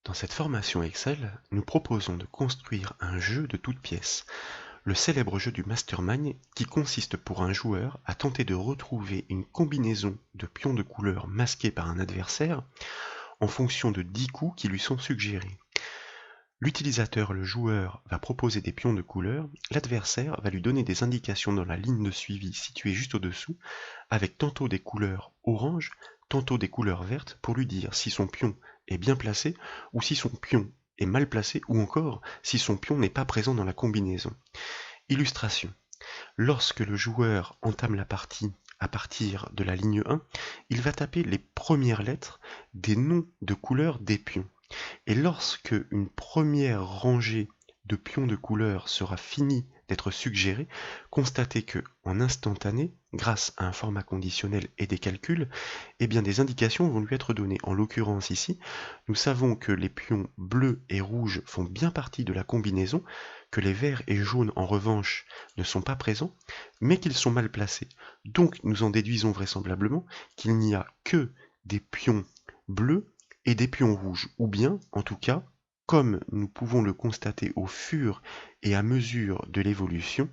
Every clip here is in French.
Dans cette formation Excel, nous proposons de construire un jeu de toutes pièces, le célèbre jeu du mastermind qui consiste pour un joueur à tenter de retrouver une combinaison de pions de couleurs masqués par un adversaire en fonction de 10 coups qui lui sont suggérés. L'utilisateur, le joueur, va proposer des pions de couleur, l'adversaire va lui donner des indications dans la ligne de suivi située juste au-dessous, avec tantôt des couleurs orange, tantôt des couleurs vertes, pour lui dire si son pion est bien placé, ou si son pion est mal placé, ou encore si son pion n'est pas présent dans la combinaison. Illustration. Lorsque le joueur entame la partie à partir de la ligne 1, il va taper les premières lettres des noms de couleurs des pions. Et lorsque une première rangée de pions de couleur sera finie d'être suggérée, constatez que, en instantané, grâce à un format conditionnel et des calculs, eh bien des indications vont lui être données. En l'occurrence ici, nous savons que les pions bleus et rouges font bien partie de la combinaison, que les verts et jaunes en revanche ne sont pas présents, mais qu'ils sont mal placés. Donc nous en déduisons vraisemblablement qu'il n'y a que des pions bleus et des pions rouges, ou bien, en tout cas, comme nous pouvons le constater au fur et à mesure de l'évolution,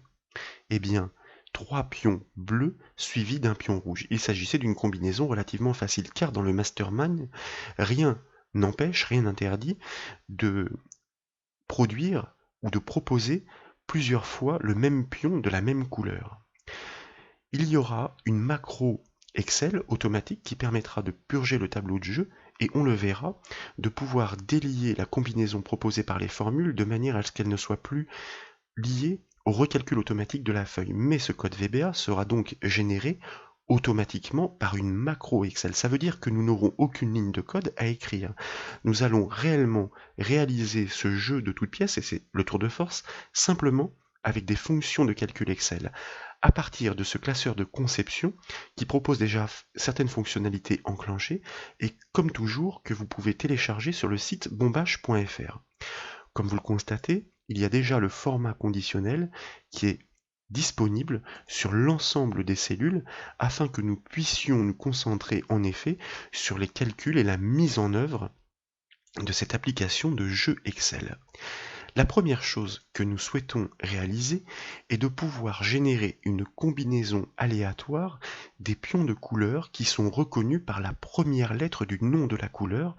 eh bien, 3 pions bleus suivis d'un pion rouge. Il s'agissait d'une combinaison relativement facile, car dans le mastermind, rien n'empêche, rien n'interdit de produire ou de proposer plusieurs fois le même pion de la même couleur. Il y aura une macro Excel automatique qui permettra de purger le tableau de jeu et on le verra, de pouvoir délier la combinaison proposée par les formules de manière à ce qu'elle ne soit plus liée au recalcul automatique de la feuille. Mais ce code VBA sera donc généré automatiquement par une macro Excel. Ça veut dire que nous n'aurons aucune ligne de code à écrire. Nous allons réellement réaliser ce jeu de toutes pièces, et c'est le tour de force, simplement avec des fonctions de calcul Excel. À partir de ce classeur de conception qui propose déjà certaines fonctionnalités enclenchées et comme toujours que vous pouvez télécharger sur le site bombache.fr. Comme vous le constatez, il y a déjà le format conditionnel qui est disponible sur l'ensemble des cellules afin que nous puissions nous concentrer en effet sur les calculs et la mise en œuvre de cette application de jeu Excel. La première chose que nous souhaitons réaliser est de pouvoir générer une combinaison aléatoire des pions de couleur qui sont reconnus par la première lettre du nom de la couleur,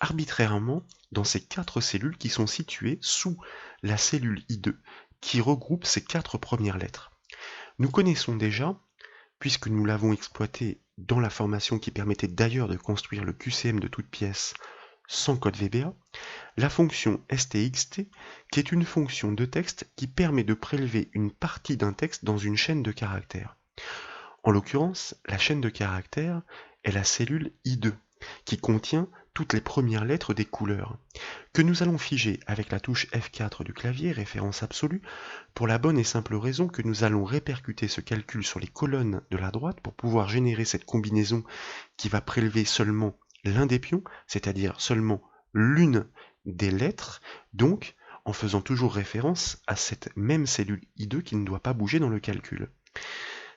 arbitrairement dans ces 4 cellules qui sont situées sous la cellule I2, qui regroupe ces 4 premières lettres. Nous connaissons déjà, puisque nous l'avons exploité dans la formation qui permettait d'ailleurs de construire le QCM de toute pièce sans code VBA, la fonction stxt, qui est une fonction de texte qui permet de prélever une partie d'un texte dans une chaîne de caractères. En l'occurrence, la chaîne de caractères est la cellule I2, qui contient toutes les premières lettres des couleurs, que nous allons figer avec la touche F4 du clavier, référence absolue, pour la bonne et simple raison que nous allons répercuter ce calcul sur les colonnes de la droite pour pouvoir générer cette combinaison qui va prélever seulement l'un des pions, c'est-à-dire seulement l'une des lettres, donc en faisant toujours référence à cette même cellule I2 qui ne doit pas bouger dans le calcul.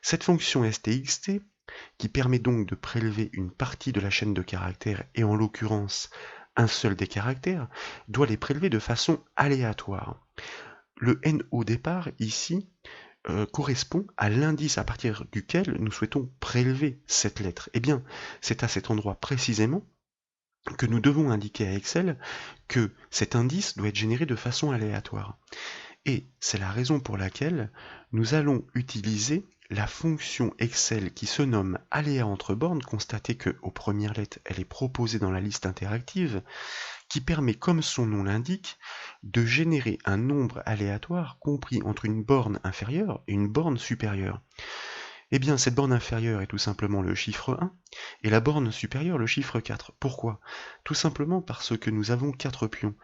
Cette fonction stxt, qui permet donc de prélever une partie de la chaîne de caractères, et en l'occurrence un seul des caractères, doit les prélever de façon aléatoire. Le n au départ, ici, correspond à l'indice à partir duquel nous souhaitons prélever cette lettre. Eh bien, c'est à cet endroit précisément que nous devons indiquer à Excel que cet indice doit être généré de façon aléatoire. Et c'est la raison pour laquelle nous allons utiliser la fonction Excel qui se nomme aléa entre bornes, constatez que aux premières lettres elle est proposée dans la liste interactive, qui permet, comme son nom l'indique, de générer un nombre aléatoire compris entre une borne inférieure et une borne supérieure. Eh bien, cette borne inférieure est tout simplement le chiffre 1, et la borne supérieure le chiffre 4. Pourquoi? Tout simplement parce que nous avons 4 pions,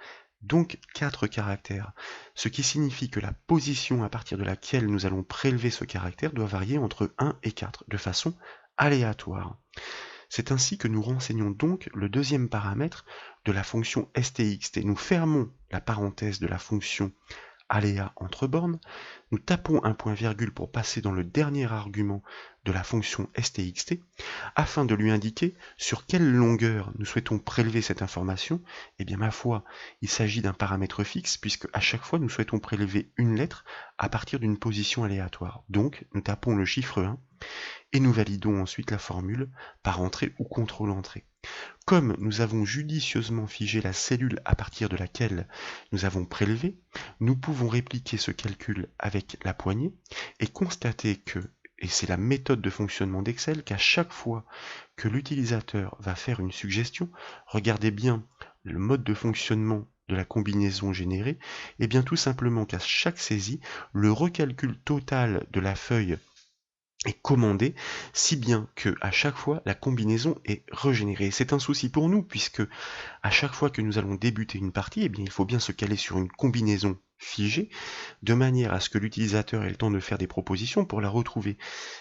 donc 4 caractères, ce qui signifie que la position à partir de laquelle nous allons prélever ce caractère doit varier entre 1 et 4, de façon aléatoire. C'est ainsi que nous renseignons donc le deuxième paramètre de la fonction stxt. Nous fermons la parenthèse de la fonction aléa entre bornes, nous tapons un point virgule pour passer dans le dernier argument de la fonction stxt, afin de lui indiquer sur quelle longueur nous souhaitons prélever cette information. Eh bien ma foi, il s'agit d'un paramètre fixe, puisque à chaque fois nous souhaitons prélever une lettre à partir d'une position aléatoire. Donc nous tapons le chiffre 1, et nous validons ensuite la formule par entrée ou contrôle entrée. Comme nous avons judicieusement figé la cellule à partir de laquelle nous avons prélevé, nous pouvons répliquer ce calcul avec la poignée et constater que, et c'est la méthode de fonctionnement d'Excel, qu'à chaque fois que l'utilisateur va faire une suggestion, regardez bien le mode de fonctionnement de la combinaison générée, et bien tout simplement qu'à chaque saisie, le recalcul total de la feuille est commandé, si bien que à chaque fois la combinaison est régénérée. C'est un souci pour nous, puisque à chaque fois que nous allons débuter une partie, eh bien, il faut bien se caler sur une combinaison figée, de manière à ce que l'utilisateur ait le temps de faire des propositions pour la retrouver.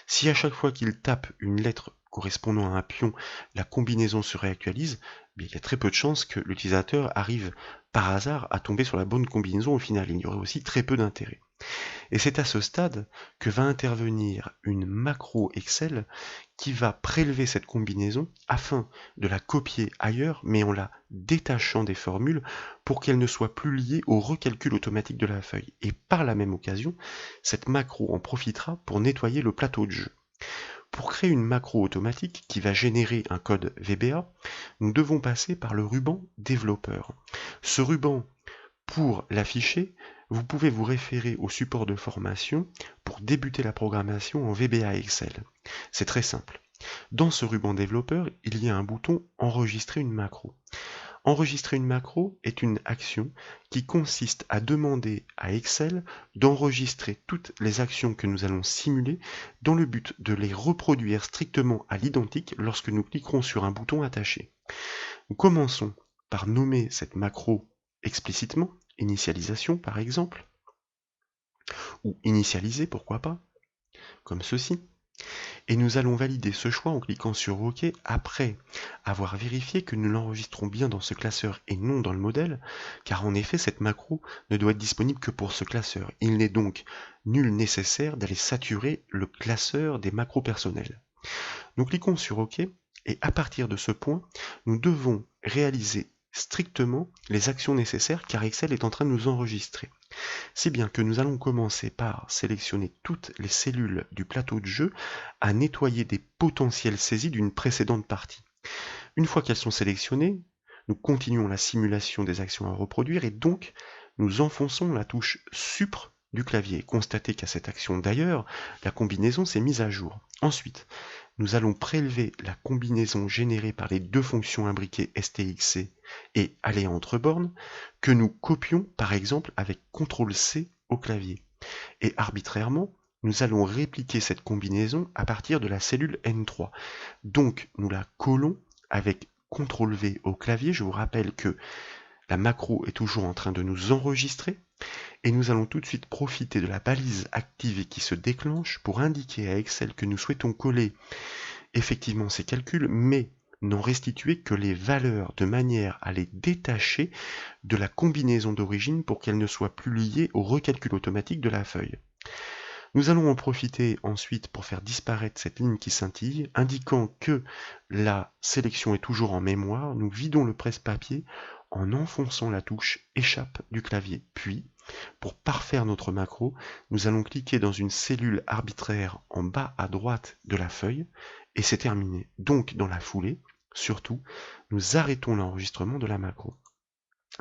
Si à chaque fois qu'il tape une lettre correspondant à un pion, la combinaison se réactualise, eh bien, il y a très peu de chances que l'utilisateur arrive par hasard à tomber sur la bonne combinaison au final. Il y aurait aussi très peu d'intérêt. Et c'est à ce stade que va intervenir une macro Excel qui va prélever cette combinaison afin de la copier ailleurs, mais en la détachant des formules pour qu'elle ne soit plus liée au recalcul automatique de la feuille. Et par la même occasion, cette macro en profitera pour nettoyer le plateau de jeu. Pour créer une macro automatique qui va générer un code VBA, nous devons passer par le ruban développeur. Ce ruban, pour l'afficher, vous pouvez vous référer au support de formation pour débuter la programmation en VBA Excel. C'est très simple. Dans ce ruban développeur, il y a un bouton Enregistrer une macro. Enregistrer une macro est une action qui consiste à demander à Excel d'enregistrer toutes les actions que nous allons simuler dans le but de les reproduire strictement à l'identique lorsque nous cliquerons sur un bouton attaché. Nous commençons par nommer cette macro explicitement, initialisation par exemple, ou initialiser pourquoi pas, comme ceci. Et nous allons valider ce choix en cliquant sur OK après avoir vérifié que nous l'enregistrons bien dans ce classeur et non dans le modèle, car en effet cette macro ne doit être disponible que pour ce classeur. Il n'est donc nul nécessaire d'aller saturer le classeur des macros personnels. Nous cliquons sur OK et à partir de ce point, nous devons réaliser strictement les actions nécessaires car Excel est en train de nous enregistrer. Si bien que nous allons commencer par sélectionner toutes les cellules du plateau de jeu à nettoyer des potentielles saisies d'une précédente partie. Une fois qu'elles sont sélectionnées, nous continuons la simulation des actions à reproduire et donc nous enfonçons la touche Supr du clavier. Constatez qu'à cette action d'ailleurs, la combinaison s'est mise à jour. Ensuite, nous allons prélever la combinaison générée par les deux fonctions imbriquées stxc et aléa entre bornes, que nous copions par exemple avec CTRL-C au clavier. Et arbitrairement, nous allons répliquer cette combinaison à partir de la cellule N3. Donc nous la collons avec CTRL-V au clavier. Je vous rappelle que la macro est toujours en train de nous enregistrer. Et nous allons tout de suite profiter de la balise activée qui se déclenche pour indiquer à Excel que nous souhaitons coller effectivement ces calculs, mais n'en restituer que les valeurs de manière à les détacher de la combinaison d'origine pour qu'elles ne soient plus liées au recalcul automatique de la feuille. Nous allons en profiter ensuite pour faire disparaître cette ligne qui scintille, indiquant que la sélection est toujours en mémoire. Nous vidons le presse-papier en enfonçant la touche Échappe du clavier. Puis, pour parfaire notre macro, nous allons cliquer dans une cellule arbitraire en bas à droite de la feuille, et c'est terminé. Donc, dans la foulée, surtout, nous arrêtons l'enregistrement de la macro.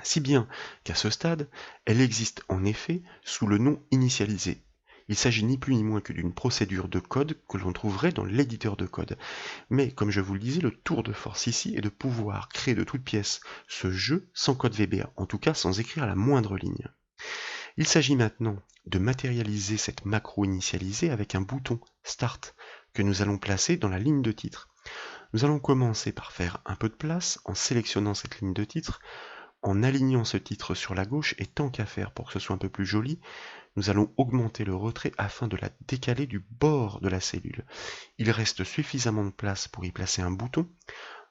Si bien qu'à ce stade, elle existe en effet sous le nom initialisé. Il s'agit ni plus ni moins que d'une procédure de code que l'on trouverait dans l'éditeur de code. Mais comme je vous le disais, le tour de force ici est de pouvoir créer de toutes pièces ce jeu sans code VBA, en tout cas sans écrire la moindre ligne. Il s'agit maintenant de matérialiser cette macro initialisée avec un bouton Start que nous allons placer dans la ligne de titre. Nous allons commencer par faire un peu de place en sélectionnant cette ligne de titre, en alignant ce titre sur la gauche et tant qu'à faire pour que ce soit un peu plus joli, nous allons augmenter le retrait afin de la décaler du bord de la cellule. Il reste suffisamment de place pour y placer un bouton.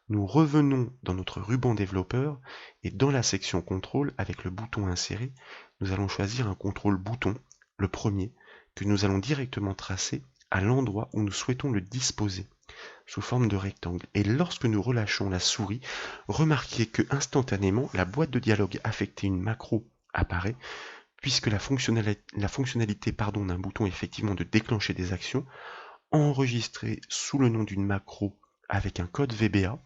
Nous revenons dans notre ruban développeur et dans la section contrôle avec le bouton inséré, nous allons choisir un contrôle bouton, le premier, que nous allons directement tracer à l'endroit où nous souhaitons le disposer, sous forme de rectangle. Et lorsque nous relâchons la souris, remarquez que instantanément, la boîte de dialogue affectée une macro apparaît, puisque la fonctionnalité d'un bouton est effectivement de déclencher des actions, enregistrées sous le nom d'une macro avec un code VBA,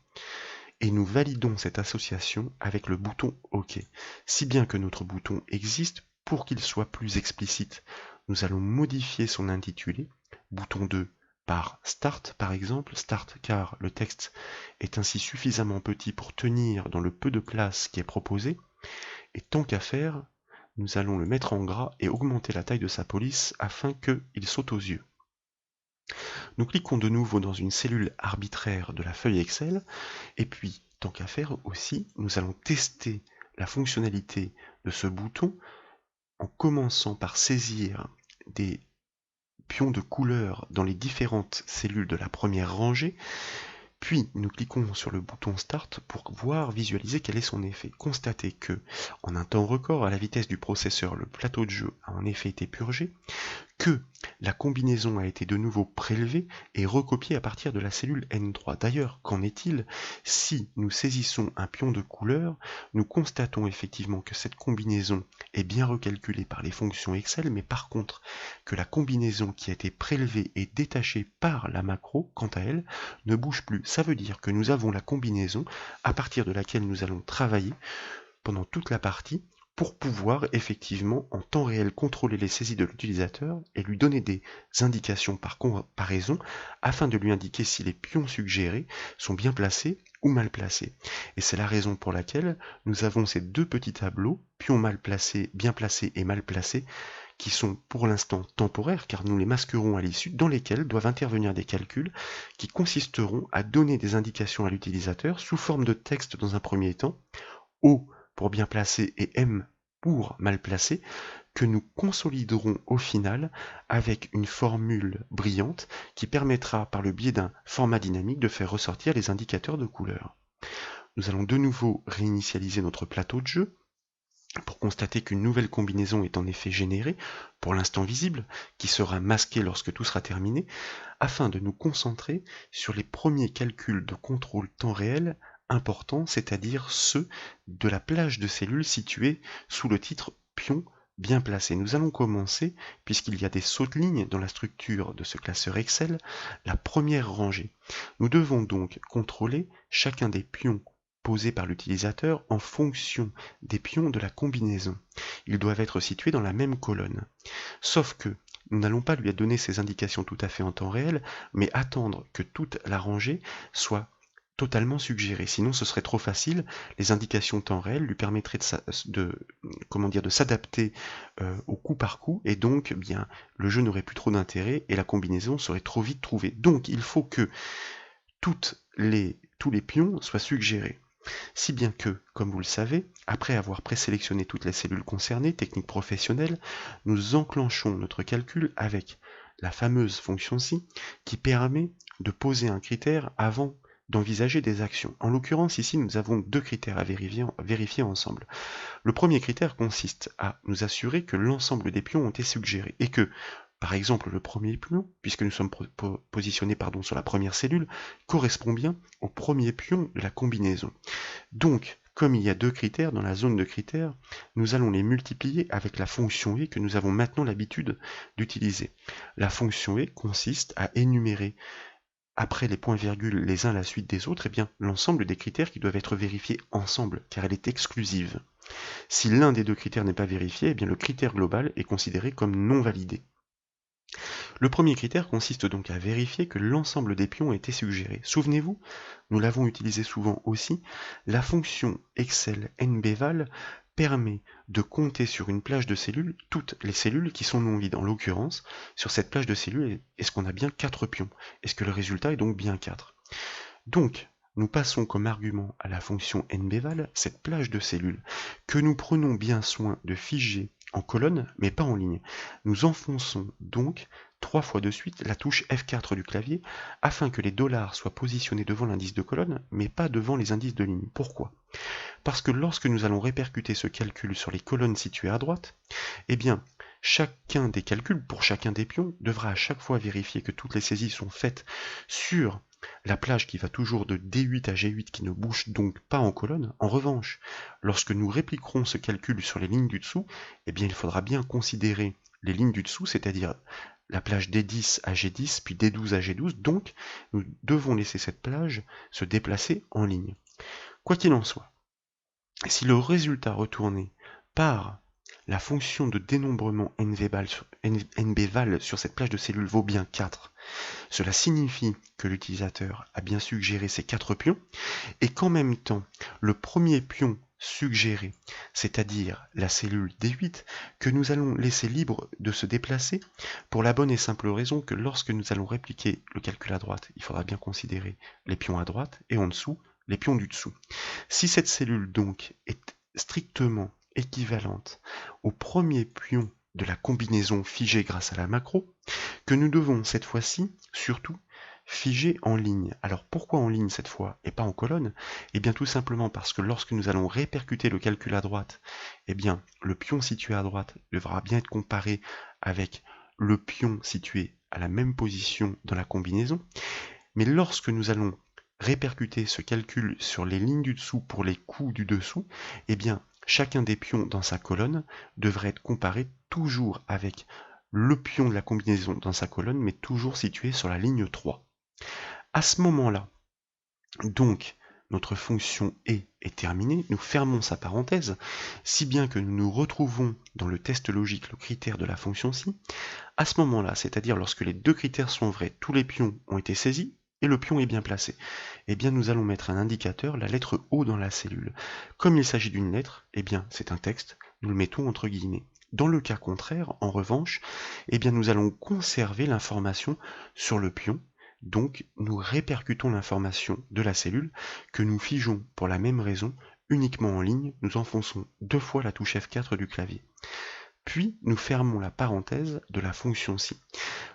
et nous validons cette association avec le bouton OK. Si bien que notre bouton existe, pour qu'il soit plus explicite, nous allons modifier son intitulé, bouton 2 par Start par exemple, Start car le texte est ainsi suffisamment petit pour tenir dans le peu de place qui est proposé, et tant qu'à faire, nous allons le mettre en gras et augmenter la taille de sa police afin qu'il saute aux yeux. Nous cliquons de nouveau dans une cellule arbitraire de la feuille Excel, et puis, tant qu'à faire aussi, nous allons tester la fonctionnalité de ce bouton en commençant par saisir des pions de couleur dans les différentes cellules de la première rangée, puis nous cliquons sur le bouton Start pour voir visualiser quel est son effet. Constatez que, en un temps record, à la vitesse du processeur, le plateau de jeu a en effet été purgé, que la combinaison a été de nouveau prélevée et recopiée à partir de la cellule N3. D'ailleurs, qu'en est-il si nous saisissons un pion de couleur, nous constatons effectivement que cette combinaison est bien recalculée par les fonctions Excel, mais par contre que la combinaison qui a été prélevée et détachée par la macro, quant à elle, ne bouge plus. Ça veut dire que nous avons la combinaison à partir de laquelle nous allons travailler pendant toute la partie, pour pouvoir effectivement en temps réel contrôler les saisies de l'utilisateur et lui donner des indications par comparaison afin de lui indiquer si les pions suggérés sont bien placés ou mal placés. Et c'est la raison pour laquelle nous avons ces deux petits tableaux, pions mal placés, bien placés et mal placés, qui sont pour l'instant temporaires car nous les masquerons à l'issue, dans lesquels doivent intervenir des calculs qui consisteront à donner des indications à l'utilisateur sous forme de texte dans un premier temps, O pour bien placé et M pour mal placé, que nous consoliderons au final avec une formule brillante qui permettra par le biais d'un format dynamique de faire ressortir les indicateurs de couleur. Nous allons de nouveau réinitialiser notre plateau de jeu pour constater qu'une nouvelle combinaison est en effet générée, pour l'instant visible, qui sera masquée lorsque tout sera terminé, afin de nous concentrer sur les premiers calculs de contrôle temps réel importants, c'est-à-dire ceux de la plage de cellules située sous le titre pion bien placé. Nous allons commencer, puisqu'il y a des sauts de ligne dans la structure de ce classeur Excel, la première rangée. Nous devons donc contrôler chacun des pions posés par l'utilisateur en fonction des pions de la combinaison. Ils doivent être situés dans la même colonne. Sauf que nous n'allons pas lui donner ces indications tout à fait en temps réel, mais attendre que toute la rangée soit totalement suggérée. Sinon, ce serait trop facile. Les indications temps réel lui permettraient de s'adapter au coup par coup, et donc bien le jeu n'aurait plus trop d'intérêt et la combinaison serait trop vite trouvée. Donc, il faut que tous les pions soient suggérés. Si bien que, comme vous le savez, après avoir présélectionné toutes les cellules concernées, technique professionnelle, nous enclenchons notre calcul avec la fameuse fonction ci qui permet de poser un critère avant d'envisager des actions. En l'occurrence, ici, nous avons deux critères à vérifier ensemble. Le premier critère consiste à nous assurer que l'ensemble des pions ont été suggérés et que, par exemple, le premier pion, puisque nous sommes positionnés sur la première cellule, correspond bien au premier pion de la combinaison. Donc, comme il y a deux critères dans la zone de critères, nous allons les multiplier avec la fonction et que nous avons maintenant l'habitude d'utiliser. La fonction et consiste à énumérer, après les points-virgules les uns à la suite des autres, l'ensemble des critères qui doivent être vérifiés ensemble, car elle est exclusive. Si l'un des deux critères n'est pas vérifié, le critère global est considéré comme non validé. Le premier critère consiste donc à vérifier que l'ensemble des pions a été suggéré. Souvenez-vous, nous l'avons utilisé souvent aussi, la fonction Excel nbval permet de compter sur une plage de cellules toutes les cellules qui sont non vides. En l'occurrence, sur cette plage de cellules, est-ce qu'on a bien 4 pions? Est-ce que le résultat est donc bien 4? Donc, nous passons comme argument à la fonction nbval cette plage de cellules que nous prenons bien soin de figer en colonne, mais pas en ligne. Nous enfonçons donc 3 fois de suite la touche F4 du clavier afin que les dollars soient positionnés devant l'indice de colonne, mais pas devant les indices de ligne. Pourquoi? Parce que lorsque nous allons répercuter ce calcul sur les colonnes situées à droite, eh bien, chacun des calculs pour chacun des pions devra à chaque fois vérifier que toutes les saisies sont faites sur la plage qui va toujours de D8 à G8 qui ne bouge donc pas en colonne. En revanche, lorsque nous répliquerons ce calcul sur les lignes du dessous, eh bien, il faudra bien considérer les lignes du dessous, c'est-à-dire la plage D10 à G10, puis D12 à G12, donc nous devons laisser cette plage se déplacer en ligne. Quoi qu'il en soit, si le résultat retourné par la fonction de dénombrement nbval sur cette plage de cellules vaut bien 4, cela signifie que l'utilisateur a bien suggéré ces 4 pions et qu'en même temps, le premier pion suggéré, c'est-à-dire la cellule D8, que nous allons laisser libre de se déplacer pour la bonne et simple raison que lorsque nous allons répliquer le calcul à droite, il faudra bien considérer les pions à droite et en dessous, les pions du dessous. Si cette cellule donc est strictement équivalente au premier pion de la combinaison figée grâce à la macro, que nous devons cette fois-ci surtout figer en ligne. Alors pourquoi en ligne cette fois et pas en colonne? Eh bien tout simplement parce que lorsque nous allons répercuter le calcul à droite, eh bien le pion situé à droite devra bien être comparé avec le pion situé à la même position dans la combinaison. Mais lorsque nous allons répercuter ce calcul sur les lignes du dessous pour les coups du dessous, eh bien chacun des pions dans sa colonne devrait être comparé toujours avec le pion de la combinaison dans sa colonne, mais toujours situé sur la ligne 3. À ce moment-là, donc, notre fonction est terminée, nous fermons sa parenthèse, si bien que nous nous retrouvons dans le test logique le critère de la fonction si. À ce moment-là, c'est-à-dire lorsque les deux critères sont vrais, tous les pions ont été saisis, et le pion est bien placé, eh bien nous allons mettre un indicateur, la lettre O dans la cellule. Comme il s'agit d'une lettre, eh bien c'est un texte, nous le mettons entre guillemets. Dans le cas contraire, en revanche, eh bien nous allons conserver l'information sur le pion, donc nous répercutons l'information de la cellule que nous figeons pour la même raison uniquement en ligne, nous enfonçons 2 fois la touche F4 du clavier. Puis nous fermons la parenthèse de la fonction si.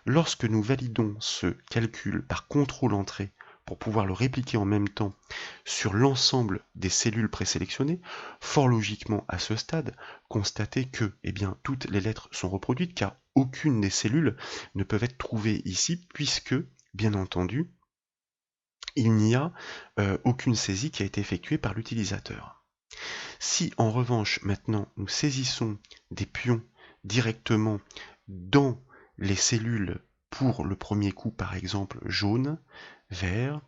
Lorsque nous validons ce calcul par contrôle-entrée pour pouvoir le répliquer en même temps sur l'ensemble des cellules présélectionnées, fort logiquement à ce stade, constatez que eh bien, toutes les lettres sont reproduites car aucune des cellules ne peuvent être trouvées ici puisque, bien entendu, il n'y a aucune saisie qui a été effectuée par l'utilisateur. Si en revanche maintenant nous saisissons des pions directement dans les cellules pour le premier coup par exemple jaune, vert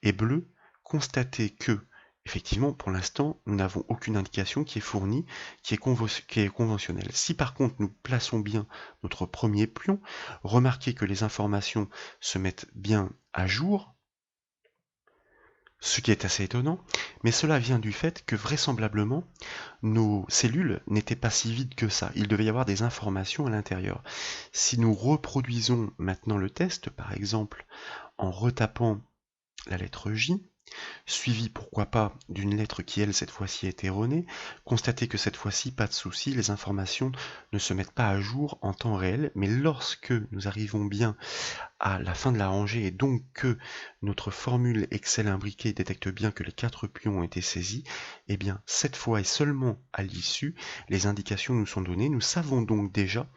et bleu, constatez que effectivement pour l'instant nous n'avons aucune indication qui est fournie, qui est conventionnelle. Si par contre nous plaçons bien notre premier pion, remarquez que les informations se mettent bien à jour, ce qui est assez étonnant, mais cela vient du fait que vraisemblablement nos cellules n'étaient pas si vides que ça, il devait y avoir des informations à l'intérieur. Si nous reproduisons maintenant le test, par exemple en retapant la lettre J, suivi pourquoi pas d'une lettre qui elle cette fois-ci est erronée, constatez que cette fois-ci pas de souci, les informations ne se mettent pas à jour en temps réel, mais lorsque nous arrivons bien à la fin de la rangée et donc que notre formule Excel imbriquée détecte bien que les 4 pions ont été saisis, et bien cette fois et seulement à l'issue, les indications nous sont données. Nous savons donc déjà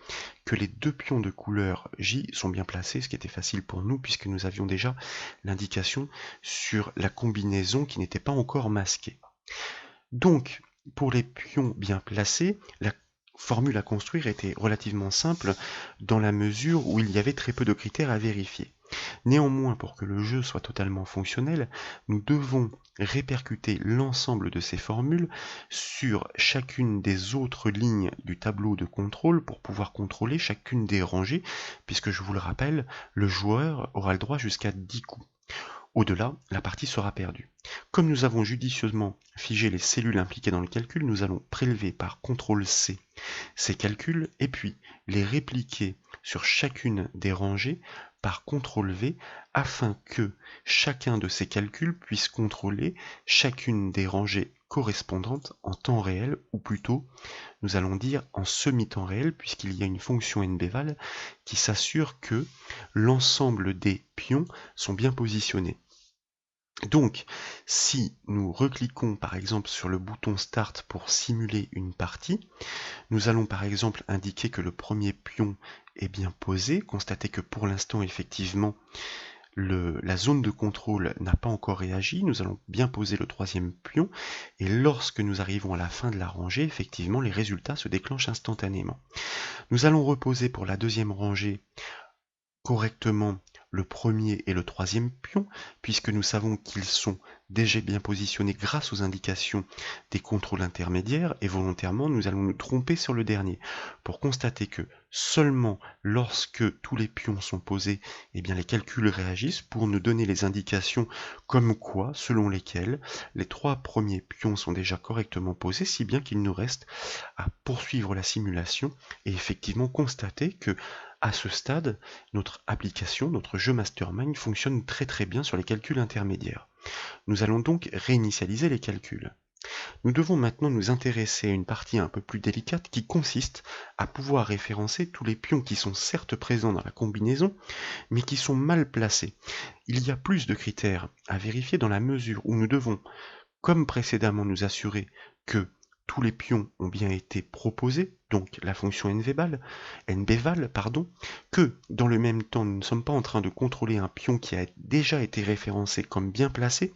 que les 2 pions de couleur J sont bien placés, ce qui était facile pour nous puisque nous avions déjà l'indication sur la combinaison qui n'était pas encore masquée. Donc, pour les pions bien placés, la formule à construire était relativement simple dans la mesure où il y avait très peu de critères à vérifier. Néanmoins, pour que le jeu soit totalement fonctionnel, nous devons répercuter l'ensemble de ces formules sur chacune des autres lignes du tableau de contrôle pour pouvoir contrôler chacune des rangées, puisque je vous le rappelle, le joueur aura le droit jusqu'à 10 coups. Au-delà, la partie sera perdue. Comme nous avons judicieusement figé les cellules impliquées dans le calcul, nous allons prélever par CTRL-C ces calculs et puis les répliquer sur chacune des rangées par CTRL-V afin que chacun de ces calculs puisse contrôler chacune des rangées correspondantes en temps réel, ou plutôt, nous allons dire en semi-temps réel, puisqu'il y a une fonction nbval qui s'assure que l'ensemble des pions sont bien positionnés. Donc, si nous recliquons par exemple sur le bouton Start pour simuler une partie, nous allons par exemple indiquer que le premier pion est bien posé, constater que pour l'instant effectivement la zone de contrôle n'a pas encore réagi, nous allons bien poser le troisième pion, et lorsque nous arrivons à la fin de la rangée, effectivement les résultats se déclenchent instantanément. Nous allons reposer pour la deuxième rangée correctement le premier et le troisième pion, puisque nous savons qu'ils sont déjà bien positionnés grâce aux indications des contrôles intermédiaires, et volontairement nous allons nous tromper sur le dernier, pour constater que seulement lorsque tous les pions sont posés, eh bien les calculs réagissent pour nous donner les indications comme quoi, selon lesquelles, les trois premiers pions sont déjà correctement posés, si bien qu'il nous reste à poursuivre la simulation et effectivement constater que à ce stade, notre application, notre jeu Mastermind fonctionne très très bien sur les calculs intermédiaires. Nous allons donc réinitialiser les calculs. Nous devons maintenant nous intéresser à une partie un peu plus délicate qui consiste à pouvoir référencer tous les pions qui sont certes présents dans la combinaison, mais qui sont mal placés. Il y a plus de critères à vérifier dans la mesure où nous devons, comme précédemment, nous assurer que tous les pions ont bien été proposés, donc la fonction nbval, que dans le même temps nous ne sommes pas en train de contrôler un pion qui a déjà été référencé comme bien placé,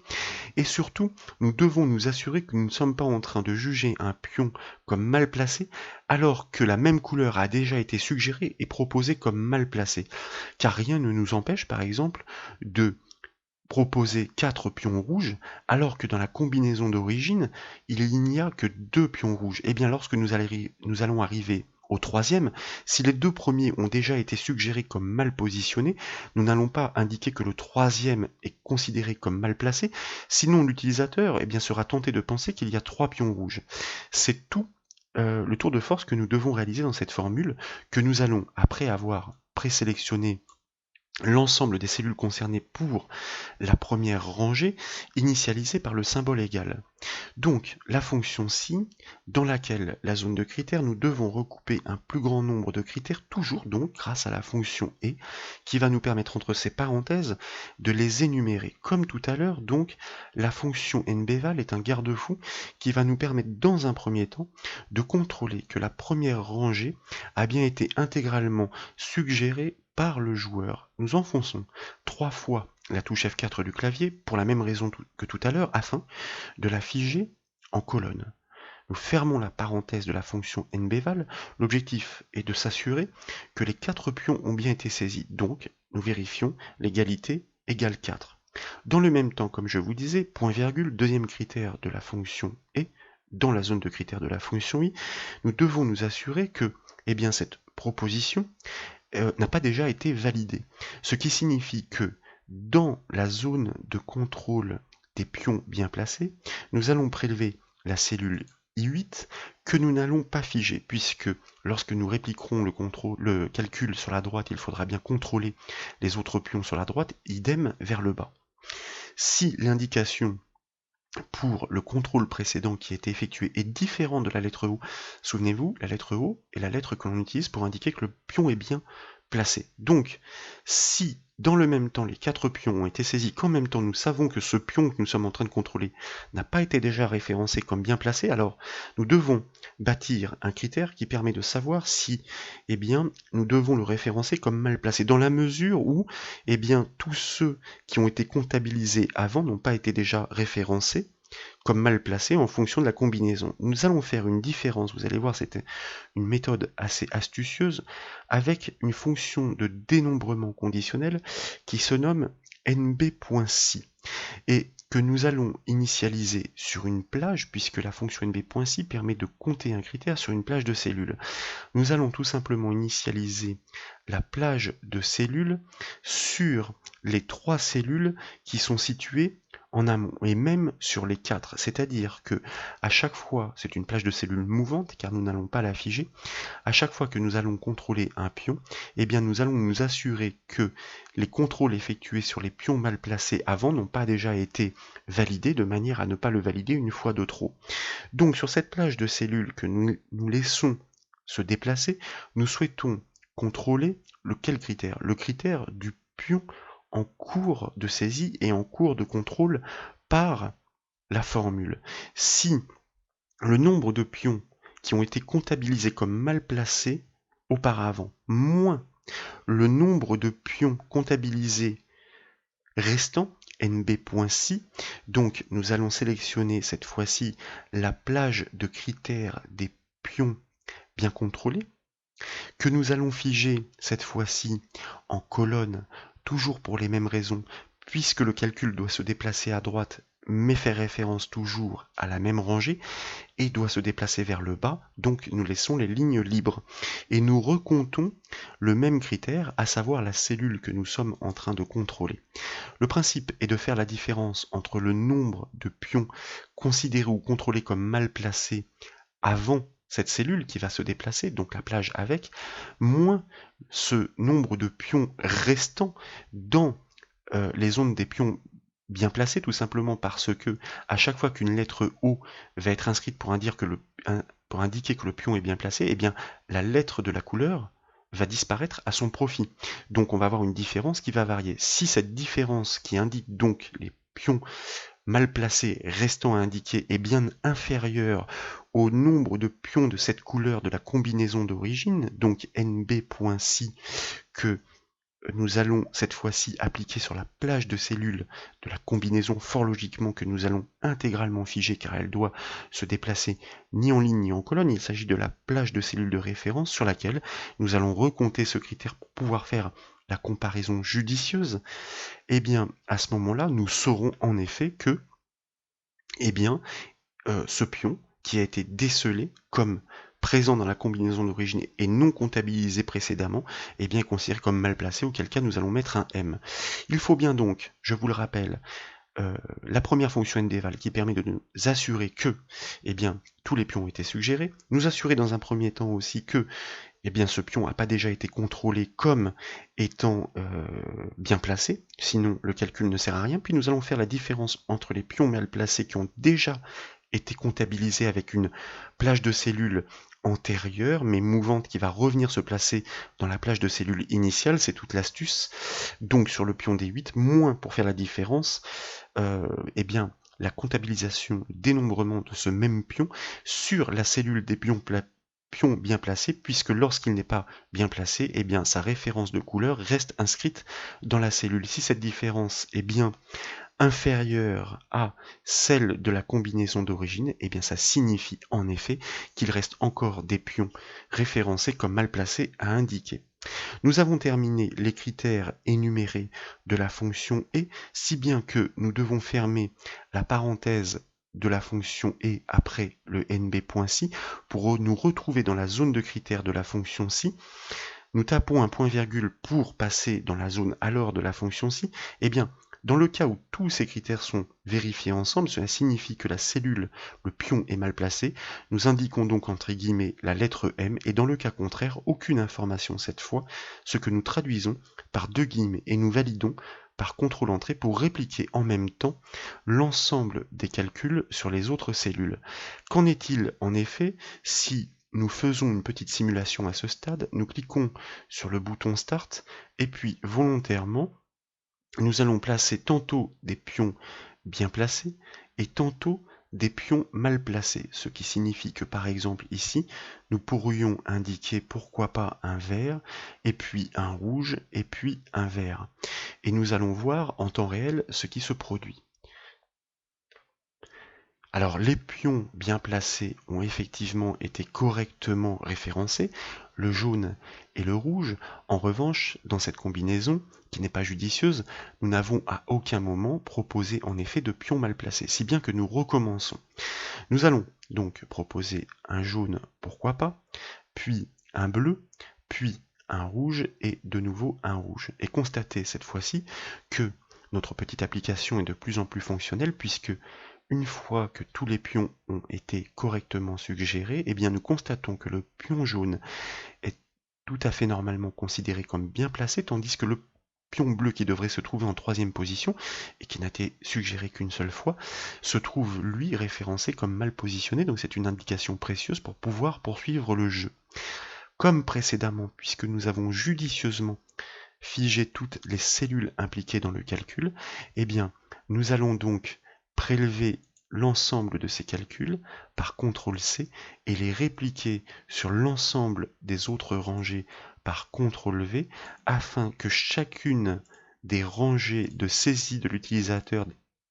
et surtout nous devons nous assurer que nous ne sommes pas en train de juger un pion comme mal placé alors que la même couleur a déjà été suggérée et proposée comme mal placée, car rien ne nous empêche par exemple de proposer 4 pions rouges, alors que dans la combinaison d'origine, il n'y a que 2 pions rouges. Et bien lorsque nous allons arriver au troisième, si les deux premiers ont déjà été suggérés comme mal positionnés, nous n'allons pas indiquer que le troisième est considéré comme mal placé, sinon l'utilisateur sera tenté de penser qu'il y a 3 pions rouges. C'est tout le tour de force que nous devons réaliser dans cette formule, que nous allons, après avoir présélectionné l'ensemble des cellules concernées pour la première rangée initialisée par le symbole égal. Donc la fonction si, dans laquelle la zone de critères, nous devons recouper un plus grand nombre de critères, toujours donc grâce à la fonction et, qui va nous permettre entre ces parenthèses de les énumérer. Comme tout à l'heure, donc, la fonction nbval est un garde-fou qui va nous permettre dans un premier temps de contrôler que la première rangée a bien été intégralement suggérée par le joueur. Nous enfonçons 3 fois la touche F4 du clavier, pour la même raison que tout à l'heure, afin de la figer en colonne. Nous fermons la parenthèse de la fonction nbval. L'objectif est de s'assurer que les 4 pions ont bien été saisis. Donc, nous vérifions l'égalité égale 4. Dans le même temps, comme je vous disais, point virgule, deuxième critère de la fonction et, dans la zone de critères de la fonction i, nous devons nous assurer que cette proposition n'a pas déjà été validée. Ce qui signifie que dans la zone de contrôle des pions bien placés, nous allons prélever la cellule I8 que nous n'allons pas figer, puisque lorsque nous répliquerons le calcul sur la droite, il faudra bien contrôler les autres pions sur la droite, idem vers le bas. Si l'indication pour le contrôle précédent qui a été effectué est différent de la lettre O, souvenez-vous, la lettre O est la lettre que l'on utilise pour indiquer que le pion est bien placé. Donc, si dans le même temps les 4 pions ont été saisis, qu'en même temps nous savons que ce pion que nous sommes en train de contrôler n'a pas été déjà référencé comme bien placé, alors nous devons bâtir un critère qui permet de savoir si nous devons le référencer comme mal placé, dans la mesure où tous ceux qui ont été comptabilisés avant n'ont pas été déjà référencés comme mal placés en fonction de la combinaison. Nous allons faire une différence, vous allez voir, c'était une méthode assez astucieuse, avec une fonction de dénombrement conditionnel qui se nomme nb.si, et que nous allons initialiser sur une plage, puisque la fonction nb.si permet de compter un critère sur une plage de cellules. Nous allons tout simplement initialiser la plage de cellules sur les 3 cellules qui sont situées en amont, et même sur les 4, c'est-à-dire que à chaque fois, c'est une plage de cellules mouvante, car nous n'allons pas la figer, à chaque fois que nous allons contrôler un pion, nous allons nous assurer que les contrôles effectués sur les pions mal placés avant n'ont pas déjà été validés, de manière à ne pas le valider une fois de trop. Donc sur cette plage de cellules que nous laissons se déplacer, nous souhaitons contrôler lequel critère? Le critère du pion en cours de saisie et en cours de contrôle par la formule. Si le nombre de pions qui ont été comptabilisés comme mal placés auparavant, moins le nombre de pions comptabilisés restants, nb.si, donc nous allons sélectionner cette fois-ci la plage de critères des pions bien contrôlés, que nous allons figer cette fois-ci en colonne, toujours pour les mêmes raisons, puisque le calcul doit se déplacer à droite, mais faire référence toujours à la même rangée, et doit se déplacer vers le bas, donc nous laissons les lignes libres. Et nous recomptons le même critère, à savoir la cellule que nous sommes en train de contrôler. Le principe est de faire la différence entre le nombre de pions considérés ou contrôlés comme mal placés avant cette cellule qui va se déplacer, donc la plage avec, moins ce nombre de pions restants dans les zones des pions bien placés, tout simplement parce que à chaque fois qu'une lettre O va être inscrite pour indiquer que le pion est bien placé, eh bien la lettre de la couleur va disparaître à son profit. Donc on va avoir une différence qui va varier. Si cette différence qui indique donc les pions mal placé restant à indiquer est bien inférieur au nombre de pions de cette couleur de la combinaison d'origine, donc nb.si, que nous allons cette fois-ci appliquer sur la plage de cellules de la combinaison fort logiquement que nous allons intégralement figer car elle doit se déplacer ni en ligne ni en colonne. Il s'agit de la plage de cellules de référence sur laquelle nous allons recompter ce critère pour pouvoir faire la comparaison judicieuse. Eh bien, à ce moment-là, nous saurons en effet que ce pion qui a été décelé comme présent dans la combinaison d'origine et non comptabilisé précédemment, est bien considéré comme mal placé, auquel cas nous allons mettre un M. Il faut bien donc, je vous le rappelle, la première fonction ndval qui permet de nous assurer que tous les pions ont été suggérés, nous assurer dans un premier temps aussi que ce pion n'a pas déjà été contrôlé comme étant bien placé, sinon le calcul ne sert à rien. Puis nous allons faire la différence entre les pions mal placés qui ont déjà été comptabilisés avec une plage de cellules antérieure mais mouvante qui va revenir se placer dans la plage de cellules initiale, c'est toute l'astuce, donc sur le pion D8, moins pour faire la différence, la comptabilisation, le dénombrement de ce même pion sur la cellule des pions bien placé, puisque lorsqu'il n'est pas bien placé, sa référence de couleur reste inscrite dans la cellule. Si cette différence est bien inférieure à celle de la combinaison d'origine, ça signifie en effet qu'il reste encore des pions référencés comme mal placés à indiquer. Nous avons terminé les critères énumérés de la fonction et, si bien que nous devons fermer la parenthèse de la fonction et après le nb.si pour nous retrouver dans la zone de critères de la fonction si. Nous tapons un point virgule pour passer dans la zone alors de la fonction si. Dans le cas où tous ces critères sont vérifiés ensemble, cela signifie que la cellule, le pion est mal placé. Nous indiquons donc entre guillemets la lettre M et dans le cas contraire, aucune information cette fois, ce que nous traduisons par deux guillemets et nous validons par contrôle-entrée pour répliquer en même temps l'ensemble des calculs sur les autres cellules. Qu'en est-il en effet si nous faisons une petite simulation à ce stade, nous cliquons sur le bouton Start et puis volontairement, nous allons placer tantôt des pions bien placés et tantôt des pions mal placés, ce qui signifie que par exemple ici, nous pourrions indiquer pourquoi pas un vert, et puis un rouge, et puis un vert. Et nous allons voir en temps réel ce qui se produit. Alors les pions bien placés ont effectivement été correctement référencés, le jaune et le rouge. En revanche, dans cette combinaison, qui n'est pas judicieuse, nous n'avons à aucun moment proposé en effet de pions mal placés, si bien que nous recommençons. Nous allons donc proposer un jaune, pourquoi pas, puis un bleu, puis un rouge et de nouveau un rouge. Et constater cette fois-ci que notre petite application est de plus en plus fonctionnelle puisque une fois que tous les pions ont été correctement suggérés, nous constatons que le pion jaune est tout à fait normalement considéré comme bien placé, tandis que le pion bleu qui devrait se trouver en troisième position, et qui n'a été suggéré qu'une seule fois, se trouve lui référencé comme mal positionné, donc c'est une indication précieuse pour pouvoir poursuivre le jeu. Comme précédemment, puisque nous avons judicieusement figer toutes les cellules impliquées dans le calcul, eh bien, nous allons donc prélever l'ensemble de ces calculs par CTRL-C et les répliquer sur l'ensemble des autres rangées par CTRL-V afin que chacune des rangées de saisie de l'utilisateur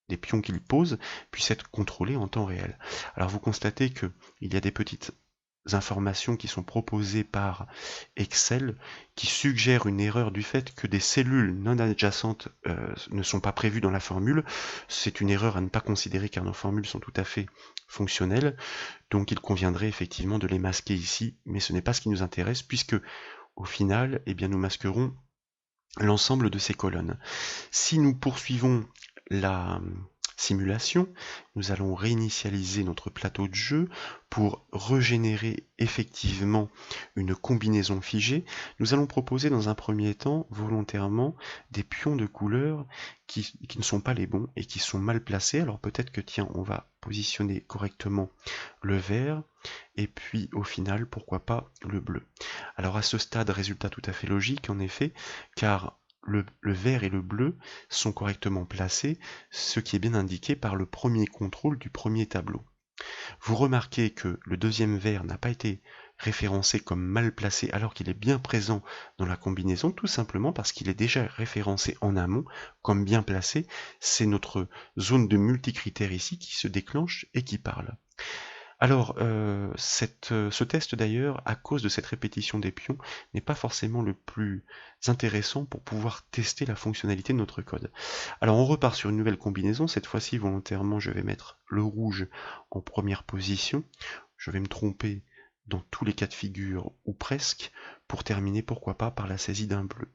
des pions qu'il pose puisse être contrôlée en temps réel. Alors vous constatez qu'il y a des petites informations qui sont proposées par Excel qui suggèrent une erreur du fait que des cellules non adjacentes ne sont pas prévues dans la formule. C'est une erreur à ne pas considérer car nos formules sont tout à fait fonctionnelles, donc il conviendrait effectivement de les masquer ici, mais ce n'est pas ce qui nous intéresse puisque au final, eh bien, nous masquerons l'ensemble de ces colonnes. Si nous poursuivons la simulation, nous allons réinitialiser notre plateau de jeu pour régénérer effectivement une combinaison figée. Nous allons proposer dans un premier temps volontairement des pions de couleur qui ne sont pas les bons et qui sont mal placés. Alors peut-être que tiens, on va positionner correctement le vert et puis au final, pourquoi pas le bleu. Alors à ce stade, résultat tout à fait logique en effet, car le vert et le bleu sont correctement placés, ce qui est bien indiqué par le premier contrôle du premier tableau. Vous remarquez que le deuxième vert n'a pas été référencé comme mal placé alors qu'il est bien présent dans la combinaison, tout simplement parce qu'il est déjà référencé en amont comme bien placé. C'est notre zone de multicritères ici qui se déclenche et qui parle. Alors, ce test d'ailleurs, à cause de cette répétition des pions, n'est pas forcément le plus intéressant pour pouvoir tester la fonctionnalité de notre code. Alors on repart sur une nouvelle combinaison, cette fois-ci volontairement je vais mettre le rouge en première position, je vais me tromper dans tous les cas de figure, ou presque, pour terminer pourquoi pas par la saisie d'un bleu.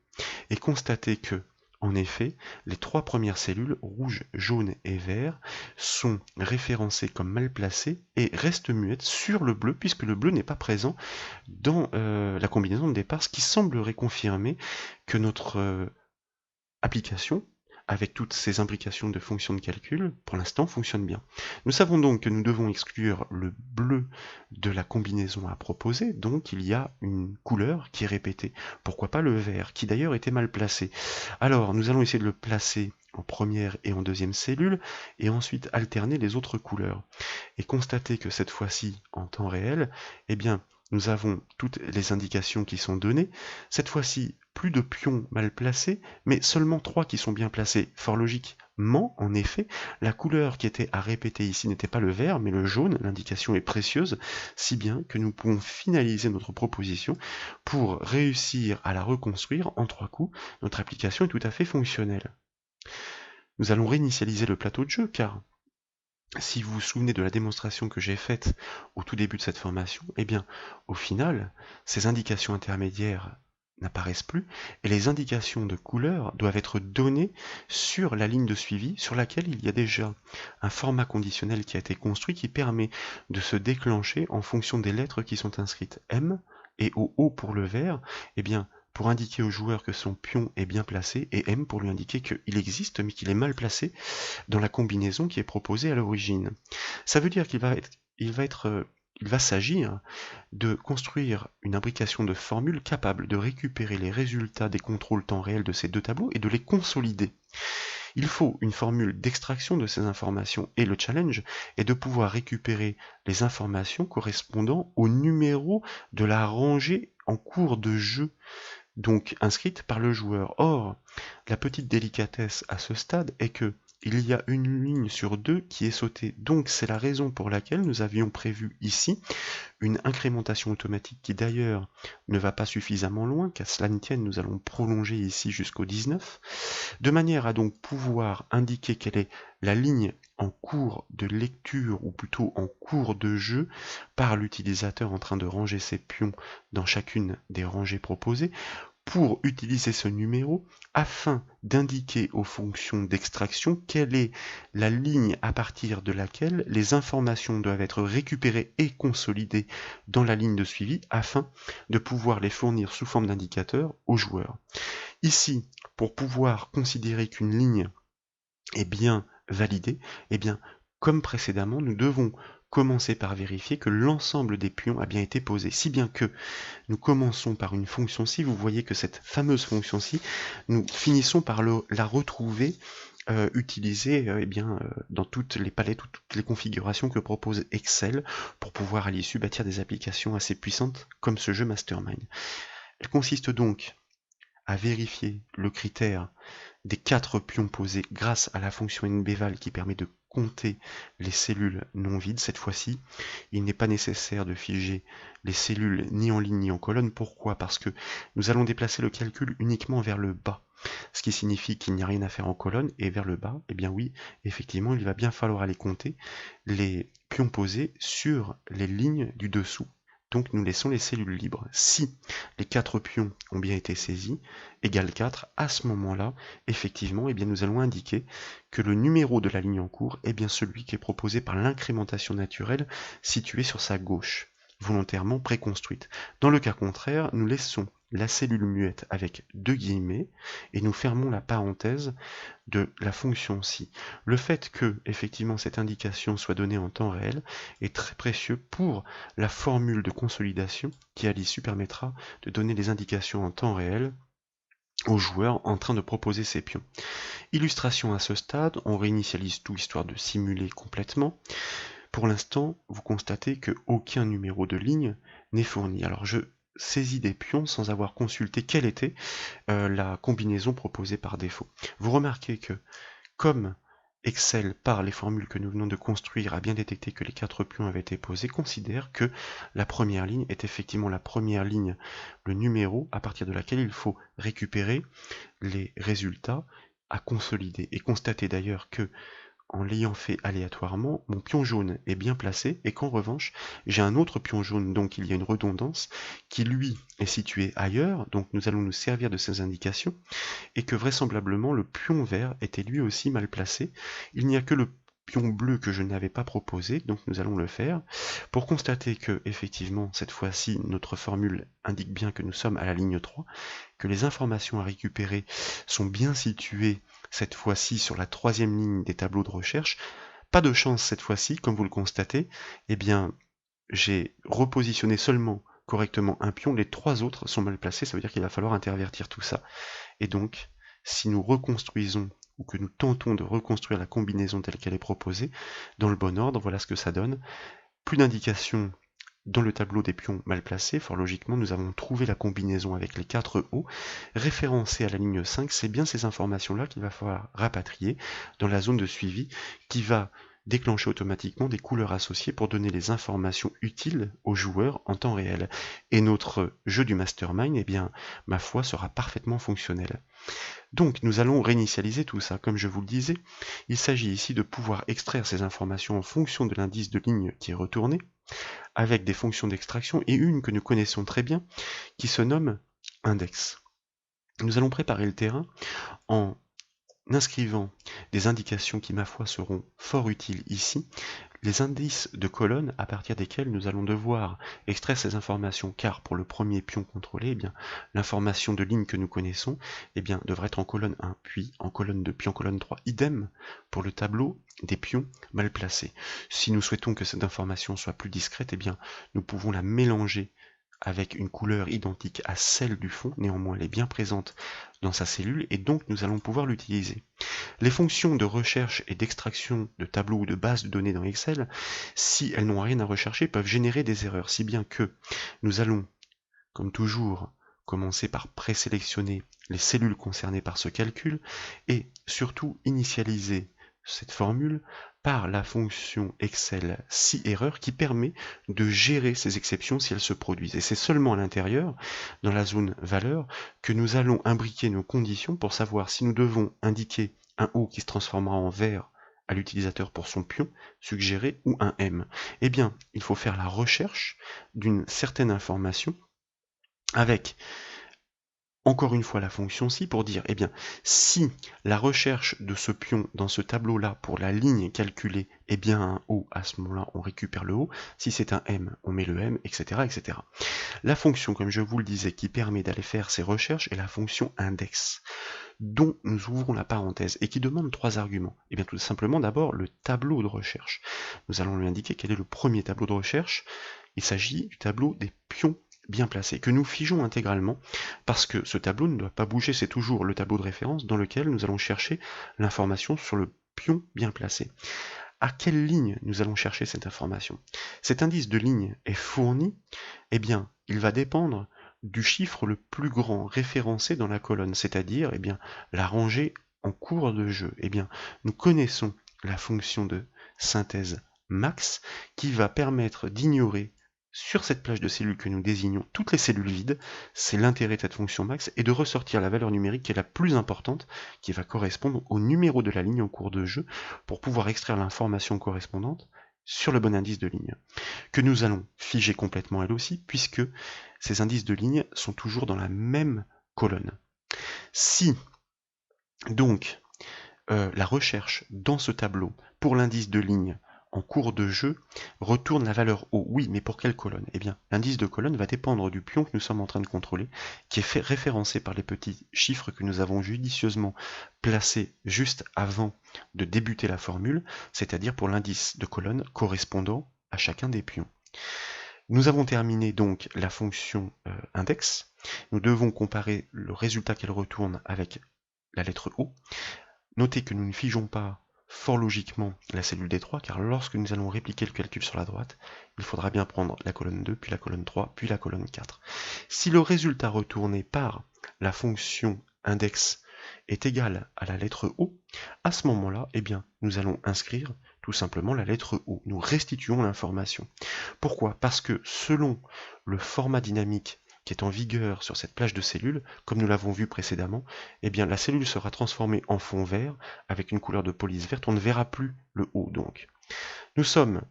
Et constater que, en effet, les trois premières cellules, rouge, jaune et vert, sont référencées comme mal placées et restent muettes sur le bleu, puisque le bleu n'est pas présent dans la combinaison de départ, ce qui semblerait confirmer que notre application, avec toutes ces imbrications de fonctions de calcul, pour l'instant fonctionne bien. Nous savons donc que nous devons exclure le bleu de la combinaison à proposer, donc il y a une couleur qui est répétée. Pourquoi pas le vert, qui d'ailleurs était mal placé. Alors nous allons essayer de le placer en première et en deuxième cellule, et ensuite alterner les autres couleurs. Et constater que cette fois-ci, en temps réel, eh bien, nous avons toutes les indications qui sont données. Cette fois-ci, plus de pions mal placés, mais seulement 3 qui sont bien placés. Fort logiquement, en effet, la couleur qui était à répéter ici n'était pas le vert, mais le jaune. L'indication est précieuse, si bien que nous pouvons finaliser notre proposition pour réussir à la reconstruire en 3 coups. Notre application est tout à fait fonctionnelle. Nous allons réinitialiser le plateau de jeu, car si vous vous souvenez de la démonstration que j'ai faite au tout début de cette formation, eh bien, au final, ces indications intermédiaires n'apparaissent plus et les indications de couleur doivent être données sur la ligne de suivi sur laquelle il y a déjà un format conditionnel qui a été construit qui permet de se déclencher en fonction des lettres qui sont inscrites M et au O pour le vert, eh bien, pour indiquer au joueur que son pion est bien placé, et M pour lui indiquer qu'il existe mais qu'il est mal placé dans la combinaison qui est proposée à l'origine. Ça veut dire qu'il va s'agir de construire une imbrication de formules capable de récupérer les résultats des contrôles temps réel de ces deux tableaux et de les consolider. Il faut une formule d'extraction de ces informations et le challenge est de pouvoir récupérer les informations correspondant au numéro de la rangée en cours de jeu, donc inscrite par le joueur. Or, la petite délicatesse à ce stade est que il y a une ligne sur deux qui est sautée. Donc c'est la raison pour laquelle nous avions prévu ici une incrémentation automatique qui d'ailleurs ne va pas suffisamment loin, qu'à cela ne tienne, nous allons prolonger ici jusqu'au 19, de manière à donc pouvoir indiquer quelle est la ligne en cours de lecture, ou plutôt en cours de jeu, par l'utilisateur en train de ranger ses pions dans chacune des rangées proposées, pour utiliser ce numéro afin d'indiquer aux fonctions d'extraction quelle est la ligne à partir de laquelle les informations doivent être récupérées et consolidées dans la ligne de suivi afin de pouvoir les fournir sous forme d'indicateurs aux joueurs. Ici, pour pouvoir considérer qu'une ligne est bien validée, eh bien, comme précédemment, nous devons commencer par vérifier que l'ensemble des pions a bien été posé. Si bien que nous commençons par une fonction-ci, vous voyez que cette fameuse fonction-ci, nous finissons par la retrouver utilisée dans toutes les palettes ou toutes les configurations que propose Excel pour pouvoir à l'issue bâtir des applications assez puissantes comme ce jeu Mastermind. Elle consiste donc à vérifier le critère des 4 pions posés grâce à la fonction nbval qui permet de compter les cellules non vides. Cette fois-ci, il n'est pas nécessaire de figer les cellules ni en ligne ni en colonne. Pourquoi? Parce que nous allons déplacer le calcul uniquement vers le bas, ce qui signifie qu'il n'y a rien à faire en colonne, et vers le bas, eh bien oui, effectivement, il va bien falloir aller compter les pions posés sur les lignes du dessous. Donc nous laissons les cellules libres. Si les 4 pions ont bien été saisis, égale 4, à ce moment-là, effectivement, eh bien, nous allons indiquer que le numéro de la ligne en cours est bien celui qui est proposé par l'incrémentation naturelle située sur sa gauche, volontairement préconstruite. Dans le cas contraire, nous laissons la cellule muette avec 2 guillemets et nous fermons la parenthèse de la fonction ci. Le fait que, effectivement, cette indication soit donnée en temps réel est très précieux pour la formule de consolidation qui, à l'issue, permettra de donner les indications en temps réel aux joueurs en train de proposer ces pions. Illustration à ce stade, on réinitialise tout histoire de simuler complètement. Pour l'instant, vous constatez qu'aucun numéro de ligne n'est fourni. Alors je saisis des pions sans avoir consulté quelle était la combinaison proposée par défaut. Vous remarquez que, comme Excel, par les formules que nous venons de construire, a bien détecté que les 4 pions avaient été posés, considère que la première ligne est effectivement la première ligne, le numéro à partir de laquelle il faut récupérer les résultats à consolider. Et constatez d'ailleurs que, en l'ayant fait aléatoirement, mon pion jaune est bien placé et qu'en revanche, j'ai un autre pion jaune, donc il y a une redondance, qui lui est situé ailleurs, donc nous allons nous servir de ces indications, et que vraisemblablement le pion vert était lui aussi mal placé. Il n'y a que le pion bleu que je n'avais pas proposé, donc nous allons le faire, pour constater que, effectivement, cette fois-ci, notre formule indique bien que nous sommes à la ligne 3, que les informations à récupérer sont bien situées cette fois-ci sur la 3e ligne des tableaux de recherche. Pas de chance cette fois-ci, comme vous le constatez, eh bien, j'ai repositionné seulement correctement un pion, les 3 autres sont mal placés, ça veut dire qu'il va falloir intervertir tout ça. Et donc, si nous reconstruisons ou que nous tentons de reconstruire la combinaison telle qu'elle est proposée, dans le bon ordre, voilà ce que ça donne. Plus d'indications dans le tableau des pions mal placés, fort logiquement, nous avons trouvé la combinaison avec les 4 hauts, référencée à la ligne 5, c'est bien ces informations-là qu'il va falloir rapatrier dans la zone de suivi qui va déclencher automatiquement des couleurs associées pour donner les informations utiles aux joueurs en temps réel. Et notre jeu du Mastermind, eh bien, ma foi, sera parfaitement fonctionnel. Donc, nous allons réinitialiser tout ça. Comme je vous le disais, il s'agit ici de pouvoir extraire ces informations en fonction de l'indice de ligne qui est retourné, avec des fonctions d'extraction et une que nous connaissons très bien, qui se nomme index. Nous allons préparer le terrain en inscrivant des indications qui, ma foi, seront fort utiles ici, les indices de colonnes à partir desquels nous allons devoir extraire ces informations, car pour le premier pion contrôlé, eh bien, l'information de ligne que nous connaissons eh bien, devrait être en colonne 1, puis en colonne 2, puis en colonne 3. Idem pour le tableau des pions mal placés. Si nous souhaitons que cette information soit plus discrète, eh bien, nous pouvons la mélanger avec une couleur identique à celle du fond, néanmoins elle est bien présente dans sa cellule et donc nous allons pouvoir l'utiliser. Les fonctions de recherche et d'extraction de tableaux ou de bases de données dans Excel, si elles n'ont rien à rechercher, peuvent générer des erreurs, si bien que nous allons, comme toujours, commencer par présélectionner les cellules concernées par ce calcul et surtout initialiser cette formule par la fonction Excel si erreur qui permet de gérer ces exceptions si elles se produisent. Et c'est seulement à l'intérieur, dans la zone valeur, que nous allons imbriquer nos conditions pour savoir si nous devons indiquer un O qui se transformera en vert à l'utilisateur pour son pion suggéré ou un M. Eh bien, il faut faire la recherche d'une certaine information avec encore une fois la fonction si pour dire, eh bien, si la recherche de ce pion dans ce tableau-là pour la ligne calculée est bien un O, à ce moment-là, on récupère le O. Si c'est un M, on met le M, etc., etc. La fonction, comme je vous le disais, qui permet d'aller faire ces recherches est la fonction index, dont nous ouvrons la parenthèse et qui demande 3 arguments. Et bien tout simplement d'abord le tableau de recherche. Nous allons lui indiquer quel est le premier tableau de recherche. Il s'agit du tableau des pions bien placés, que nous figeons intégralement, parce que ce tableau ne doit pas bouger, c'est toujours le tableau de référence dans lequel nous allons chercher l'information sur le pion bien placé. À quelle ligne nous allons chercher cette information? Cet indice de ligne est fourni, eh bien, il va dépendre du chiffre le plus grand référencé dans la colonne, c'est-à-dire eh bien, la rangée en cours de jeu. Eh bien, nous connaissons la fonction de synthèse max qui va permettre d'ignorer sur cette plage de cellules que nous désignons toutes les cellules vides. C'est l'intérêt de cette fonction max, et de ressortir la valeur numérique qui est la plus importante, qui va correspondre au numéro de la ligne en cours de jeu, pour pouvoir extraire l'information correspondante sur le bon indice de ligne, que nous allons figer complètement elle aussi, puisque ces indices de ligne sont toujours dans la même colonne. Si donc la recherche dans ce tableau pour l'indice de ligne en cours de jeu retourne la valeur O, oui, mais pour quelle colonne? Eh bien, l'indice de colonne va dépendre du pion que nous sommes en train de contrôler, qui est référencé par les petits chiffres que nous avons judicieusement placés juste avant de débuter la formule, c'est-à-dire pour l'indice de colonne correspondant à chacun des pions. Nous avons terminé donc la fonction index. Nous devons comparer le résultat qu'elle retourne avec la lettre O. Notez que nous ne figeons pas fort logiquement la cellule D3, car lorsque nous allons répliquer le calcul sur la droite, il faudra bien prendre la colonne 2, puis la colonne 3, puis la colonne 4. Si le résultat retourné par la fonction index est égal à la lettre O, à ce moment-là, eh bien, nous allons inscrire tout simplement la lettre O. Nous restituons l'information. Pourquoi? Parce que selon le format dynamique qui est en vigueur sur cette plage de cellules, comme nous l'avons vu précédemment, eh bien la cellule sera transformée en fond vert avec une couleur de police verte. On ne verra plus le O donc. Nous sommes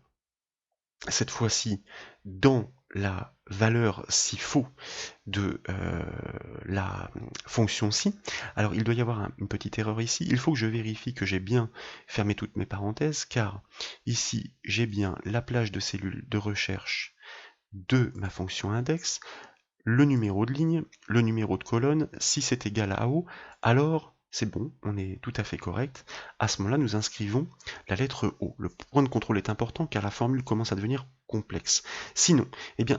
cette fois-ci dans la valeur si faux de la fonction si. Alors il doit y avoir une petite erreur ici. Il faut que je vérifie que j'ai bien fermé toutes mes parenthèses, car ici j'ai bien la plage de cellules de recherche de ma fonction index, le numéro de ligne, le numéro de colonne. Si c'est égal à O, alors c'est bon, on est tout à fait correct. À ce moment-là, nous inscrivons la lettre O. Le point de contrôle est important car la formule commence à devenir complexe. Sinon,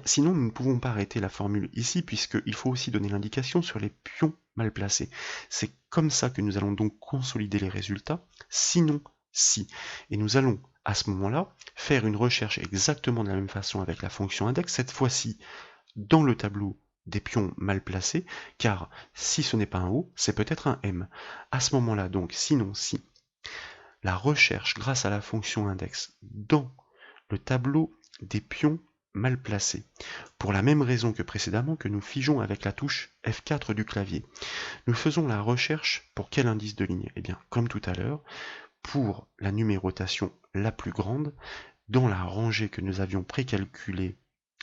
sinon nous ne pouvons pas arrêter la formule ici, puisqu'il faut aussi donner l'indication sur les pions mal placés. C'est comme ça que nous allons donc consolider les résultats, sinon si. Et nous allons à ce moment-là faire une recherche exactement de la même façon avec la fonction index, cette fois-ci dans le tableau des pions mal placés, car si ce n'est pas un O, c'est peut-être un M. À ce moment-là, donc, sinon si, la recherche grâce à la fonction index dans le tableau des pions mal placés, pour la même raison que précédemment, que nous figeons avec la touche F4 du clavier. Nous faisons la recherche pour quel indice de ligne? Eh bien, comme tout à l'heure, pour la numérotation la plus grande, dans la rangée que nous avions précalculée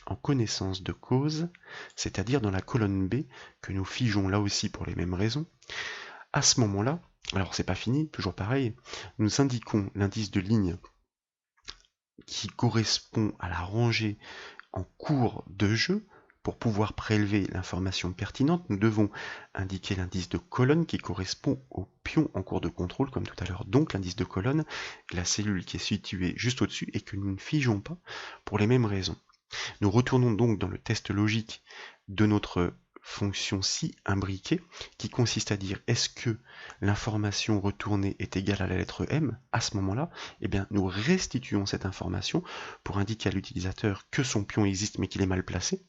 en connaissance de cause, c'est-à-dire dans la colonne B, que nous figeons là aussi pour les mêmes raisons. À ce moment-là, alors c'est pas fini, toujours pareil, nous indiquons l'indice de ligne qui correspond à la rangée en cours de jeu. Pour pouvoir prélever l'information pertinente, nous devons indiquer l'indice de colonne qui correspond au pion en cours de contrôle, comme tout à l'heure. Donc l'indice de colonne est la cellule qui est située juste au-dessus et que nous ne figeons pas pour les mêmes raisons. Nous retournons donc dans le test logique de notre fonction si imbriquée, qui consiste à dire est-ce que l'information retournée est égale à la lettre M? À ce moment-là, eh bien, nous restituons cette information pour indiquer à l'utilisateur que son pion existe mais qu'il est mal placé,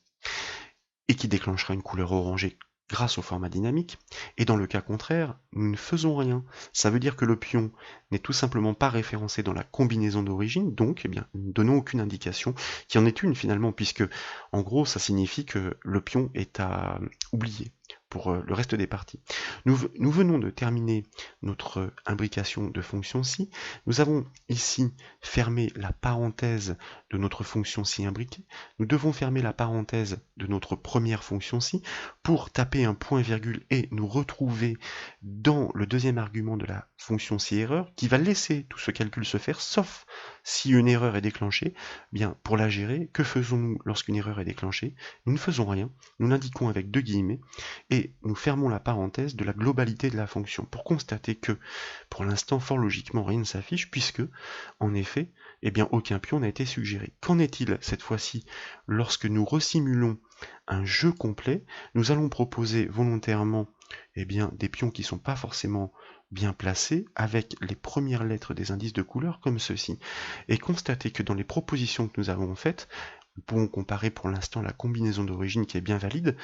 et qui déclenchera une couleur orangée grâce au format dynamique. Et dans le cas contraire, nous ne faisons rien. Ça veut dire que le pion n'est tout simplement pas référencé dans la combinaison d'origine, donc eh bien, nous ne donnons aucune indication, qui en est une finalement, puisque en gros ça signifie que le pion est à oublier. pour le reste des parties. Nous venons de terminer notre imbrication de fonction si. Nous avons ici fermé la parenthèse de notre fonction si imbriquée. Nous devons fermer la parenthèse de notre première fonction si pour taper un point virgule et nous retrouver dans le deuxième argument de la fonction si erreur qui va laisser tout ce calcul se faire sauf si une erreur est déclenchée. Bien, pour la gérer, que faisons-nous lorsqu'une erreur est déclenchée? Nous ne faisons rien, nous l'indiquons avec deux guillemets et nous fermons la parenthèse de la globalité de la fonction pour constater que, pour l'instant, fort logiquement, rien ne s'affiche puisque, en effet, eh bien, aucun pion n'a été suggéré. Qu'en est-il cette fois-ci lorsque nous resimulons un jeu complet? Nous allons proposer volontairement eh bien, des pions qui ne sont pas forcément bien placés avec les premières lettres des indices de couleur comme ceci. Et constater que dans les propositions que nous avons faites, nous pouvons comparer pour l'instant la combinaison d'origine qui est bien valide,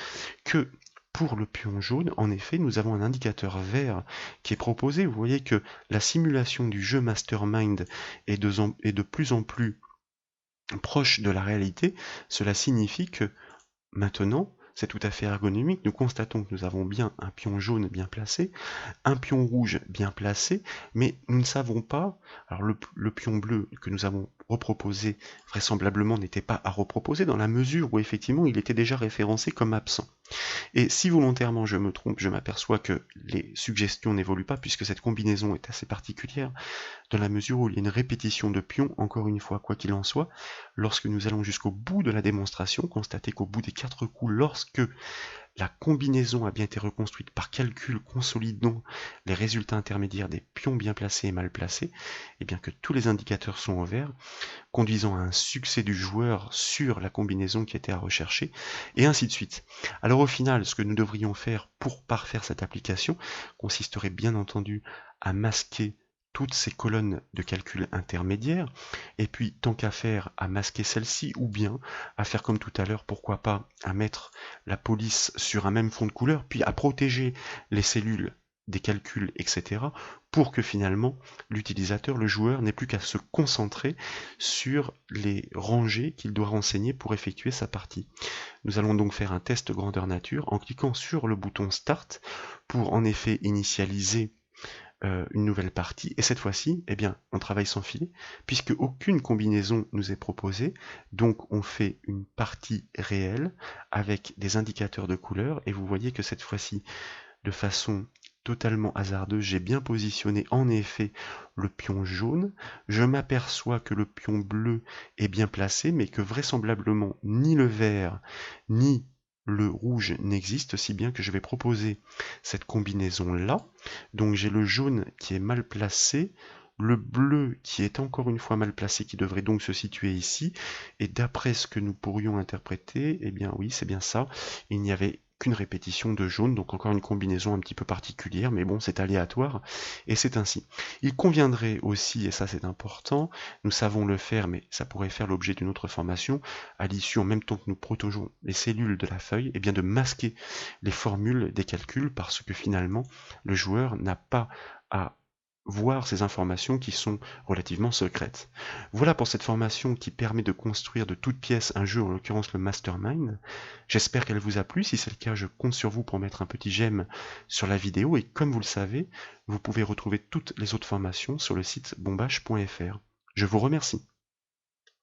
que pour le pion jaune, en effet, nous avons un indicateur vert qui est proposé. Vous voyez que la simulation du jeu Mastermind est de plus en plus proche de la réalité. Cela signifie que maintenant, c'est tout à fait ergonomique. Nous constatons que nous avons bien un pion jaune bien placé, un pion rouge bien placé, mais nous ne savons pas, alors le pion bleu que nous avons reproposé vraisemblablement n'était pas à reproposer dans la mesure où effectivement il était déjà référencé comme absent. Et si volontairement je me trompe, je m'aperçois que les suggestions n'évoluent pas puisque cette combinaison est assez particulière dans la mesure où il y a une répétition de pions, encore une fois, quoi qu'il en soit, lorsque nous allons jusqu'au bout de la démonstration, constatez qu'au bout des 4 coups, lorsque la combinaison a bien été reconstruite par calcul consolidant les résultats intermédiaires des pions bien placés et mal placés, et bien que tous les indicateurs sont au vert, conduisant à un succès du joueur sur la combinaison qui était à rechercher, et ainsi de suite. Alors au final, ce que nous devrions faire pour parfaire cette application consisterait bien entendu à masquer toutes ces colonnes de calcul intermédiaires, et puis tant qu'à faire à masquer celle-ci, ou bien à faire comme tout à l'heure, pourquoi pas, à mettre la police sur un même fond de couleur, puis à protéger les cellules des calculs, etc., pour que finalement l'utilisateur, le joueur, n'ait plus qu'à se concentrer sur les rangées qu'il doit renseigner pour effectuer sa partie. Nous allons donc faire un test grandeur nature en cliquant sur le bouton Start pour en effet initialiser une nouvelle partie, et cette fois-ci, eh bien, on travaille sans filet, puisque aucune combinaison nous est proposée, donc on fait une partie réelle avec des indicateurs de couleurs, et vous voyez que cette fois-ci, de façon totalement hasardeuse, j'ai bien positionné en effet le pion jaune, je m'aperçois que le pion bleu est bien placé, mais que vraisemblablement ni le vert, ni le rouge n'existe, si bien que je vais proposer cette combinaison-là. Donc j'ai le jaune qui est mal placé, le bleu qui est encore une fois mal placé, qui devrait donc se situer ici, et d'après ce que nous pourrions interpréter, eh bien oui, c'est bien ça, il n'y avait qu'une répétition de jaune, donc encore une combinaison un petit peu particulière, mais bon, c'est aléatoire, et c'est ainsi. Il conviendrait aussi, et ça c'est important, nous savons le faire, mais ça pourrait faire l'objet d'une autre formation, à l'issue, en même temps que nous protégeons les cellules de la feuille, et bien de masquer les formules des calculs, parce que finalement, le joueur n'a pas à voir ces informations qui sont relativement secrètes. Voilà pour cette formation qui permet de construire de toutes pièces un jeu, en l'occurrence le Mastermind. J'espère qu'elle vous a plu. Si c'est le cas, je compte sur vous pour mettre un petit j'aime sur la vidéo. Et comme vous le savez, vous pouvez retrouver toutes les autres formations sur le site bombache.fr. Je vous remercie.